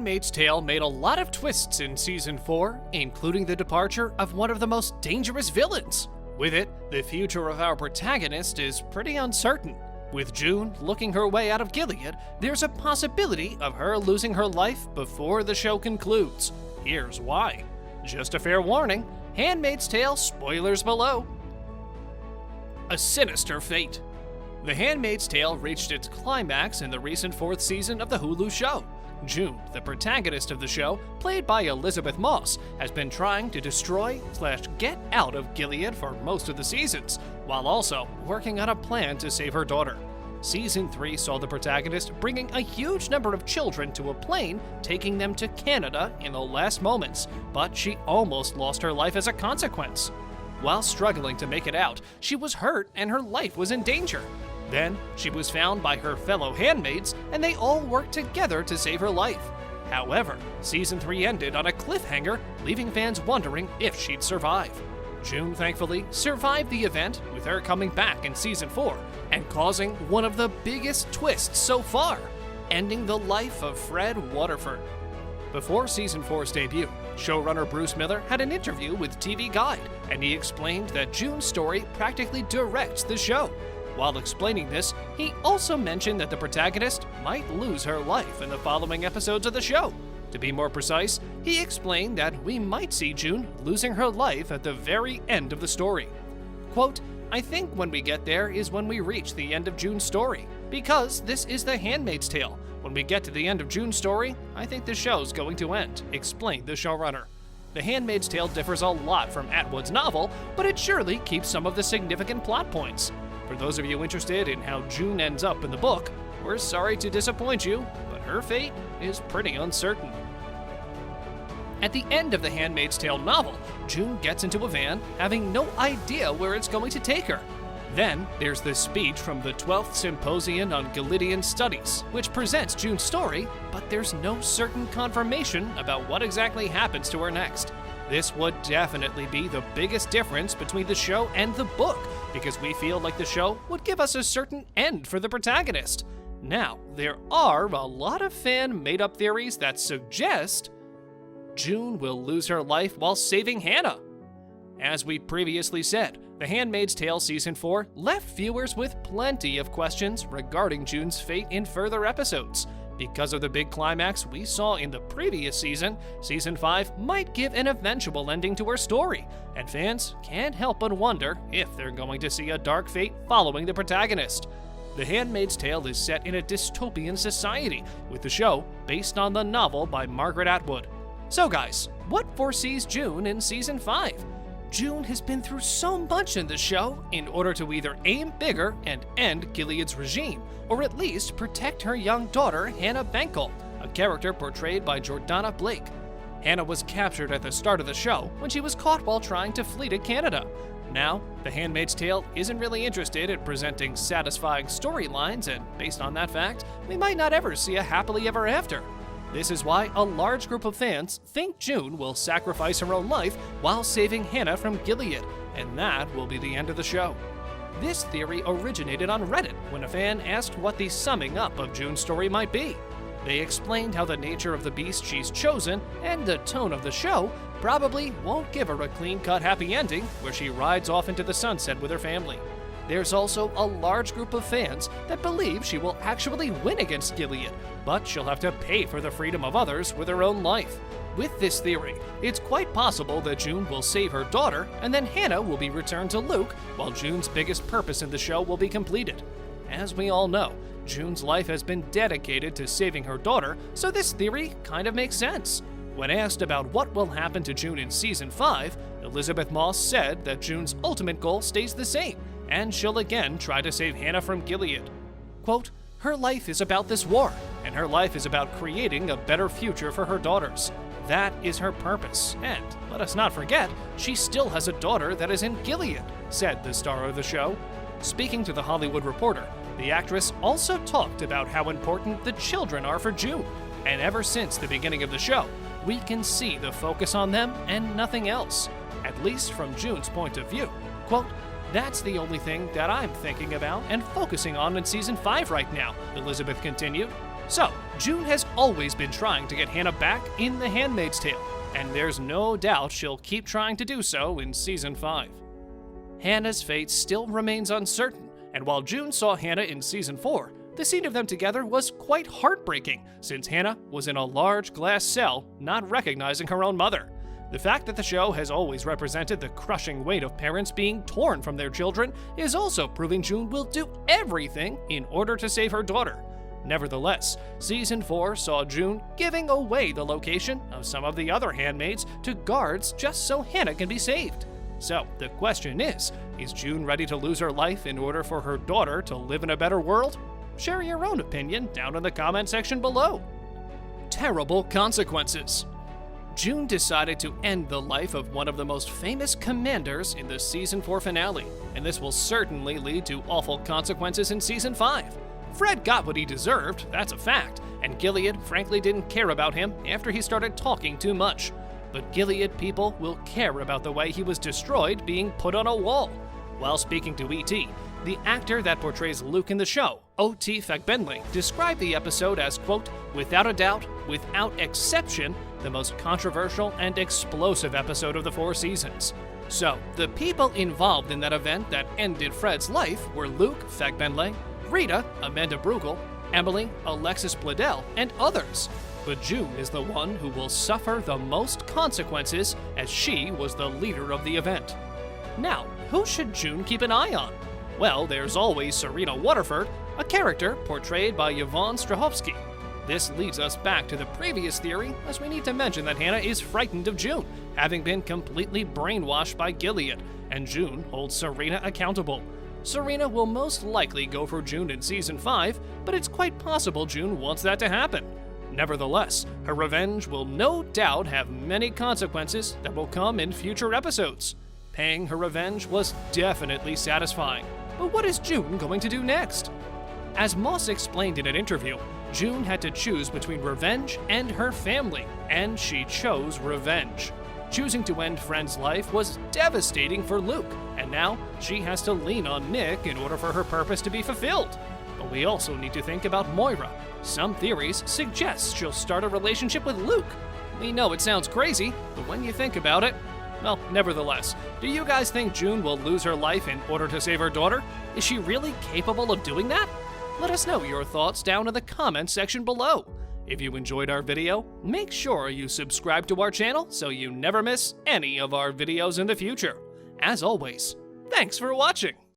Handmaid's Tale made a lot of twists in Season 4, including the departure of one of the most dangerous villains. With it, the future of our protagonist is pretty uncertain. With June looking her way out of Gilead, there's a possibility of her losing her life before the show concludes. Here's why. Just a fair warning, Handmaid's Tale spoilers below. A sinister fate. The Handmaid's Tale reached its climax in the recent 4th season of the Hulu show. June, the protagonist of the show, played by Elisabeth Moss, has been trying to destroy/get out of Gilead for most of the seasons, while also working on a plan to save her daughter. Season 3 saw the protagonist bringing a huge number of children to a plane, taking them to Canada in the last moments, but she almost lost her life as a consequence. While struggling to make it out, she was hurt and her life was in danger. Then, she was found by her fellow handmaids, and they all worked together to save her life. However, Season 3 ended on a cliffhanger, leaving fans wondering if she'd survive. June, thankfully, survived the event, with her coming back in Season 4, and causing one of the biggest twists so far, ending the life of Fred Waterford. Before Season 4's debut, showrunner Bruce Miller had an interview with TV Guide, and he explained that June's story practically directs the show. While explaining this, he also mentioned that the protagonist might lose her life in the following episodes of the show. To be more precise, he explained that we might see June losing her life at the very end of the story. Quote, "I think when we get there is when we reach the end of June's story, because this is the Handmaid's Tale. When we get to the end of June's story, I think the show's going to end," explained the showrunner. The Handmaid's Tale differs a lot from Atwood's novel, but it surely keeps some of the significant plot points. For those of you interested in how June ends up in the book, we're sorry to disappoint you, but her fate is pretty uncertain. At the end of the Handmaid's Tale novel, June gets into a van, having no idea where it's going to take her. Then, there's this speech from the 12th Symposium on Gileadian Studies, which presents June's story, but there's no certain confirmation about what exactly happens to her next. This would definitely be the biggest difference between the show and the book, because we feel like the show would give us a certain end for the protagonist. Now, there are a lot of fan-made-up theories that suggest June will lose her life while saving Hannah. As we previously said, The Handmaid's Tale Season 4 left viewers with plenty of questions regarding June's fate in further episodes. Because of the big climax we saw in the previous season, Season 5 might give an eventual ending to her story, and fans can't help but wonder if they're going to see a dark fate following the protagonist. The Handmaid's Tale is set in a dystopian society, with the show based on the novel by Margaret Atwood. So guys, what foresees June in Season 5? June has been through so much in the show in order to either aim bigger and end Gilead's regime, or at least protect her young daughter, Hannah Benkel, a character portrayed by Jordana Blake. Hannah was captured at the start of the show when she was caught while trying to flee to Canada. Now, The Handmaid's Tale isn't really interested in presenting satisfying storylines, and based on that fact, we might not ever see a happily ever after. This is why a large group of fans think June will sacrifice her own life while saving Hannah from Gilead, and that will be the end of the show. This theory originated on Reddit when a fan asked what the summing up of June's story might be. They explained how the nature of the beast she's chosen and the tone of the show probably won't give her a clean-cut happy ending where she rides off into the sunset with her family. There's also a large group of fans that believe she will actually win against Gilead, but she'll have to pay for the freedom of others with her own life. With this theory, it's quite possible that June will save her daughter, and then Hannah will be returned to Luke, while June's biggest purpose in the show will be completed. As we all know, June's life has been dedicated to saving her daughter, so this theory kind of makes sense. When asked about what will happen to June in Season 5, Elisabeth Moss said that June's ultimate goal stays the same, and she'll again try to save Hannah from Gilead. Quote, "Her life is about this war, and her life is about creating a better future for her daughters. That is her purpose, and let us not forget, she still has a daughter that is in Gilead," said the star of the show. Speaking to The Hollywood Reporter, the actress also talked about how important the children are for June, and ever since the beginning of the show, we can see the focus on them and nothing else, at least from June's point of view. Quote, "That's the only thing that I'm thinking about and focusing on in Season 5 right now," Elisabeth continued. So, June has always been trying to get Hannah back in The Handmaid's Tale, and there's no doubt she'll keep trying to do so in Season 5. Hannah's fate still remains uncertain, and while June saw Hannah in Season 4, the scene of them together was quite heartbreaking, since Hannah was in a large glass cell, not recognizing her own mother. The fact that the show has always represented the crushing weight of parents being torn from their children is also proving June will do everything in order to save her daughter. Nevertheless, Season 4 saw June giving away the location of some of the other handmaids to guards just so Hannah can be saved. So, the question is June ready to lose her life in order for her daughter to live in a better world? Share your own opinion down in the comment section below. Terrible consequences. June decided to end the life of one of the most famous commanders in the Season 4 finale, and this will certainly lead to awful consequences in Season 5. Fred got what he deserved, that's a fact, and Gilead frankly didn't care about him after he started talking too much. But Gilead people will care about the way he was destroyed being put on a wall. While speaking to E.T., the actor that portrays Luke in the show, O.T. Fagbenle, described the episode as, quote, "without a doubt, without exception, the most controversial and explosive episode of the 4 seasons." So, the people involved in that event that ended Fred's life were Luke Fagbenle, Rita, Amanda Brugel, Emily, Alexis Bledel, and others. But June is the one who will suffer the most consequences, as she was the leader of the event. Now, who should June keep an eye on? Well, there's always Serena Waterford, a character portrayed by Yvonne Strahovski. This leads us back to the previous theory, as we need to mention that Hannah is frightened of June, having been completely brainwashed by Gilead, and June holds Serena accountable. Serena will most likely go for June in Season 5, but it's quite possible June wants that to happen. Nevertheless, her revenge will no doubt have many consequences that will come in future episodes. Paying her revenge was definitely satisfying, but what is June going to do next? As Moss explained in an interview, June had to choose between revenge and her family, and she chose revenge. Choosing to end Fred's life was devastating for Luke, and now she has to lean on Nick in order for her purpose to be fulfilled. But we also need to think about Moira. Some theories suggest she'll start a relationship with Luke. We know it sounds crazy, but when you think about it, well, nevertheless, do you guys think June will lose her life in order to save her daughter? Is she really capable of doing that? Let us know your thoughts down in the comments section below. If you enjoyed our video, make sure you subscribe to our channel so you never miss any of our videos in the future. As always, thanks for watching!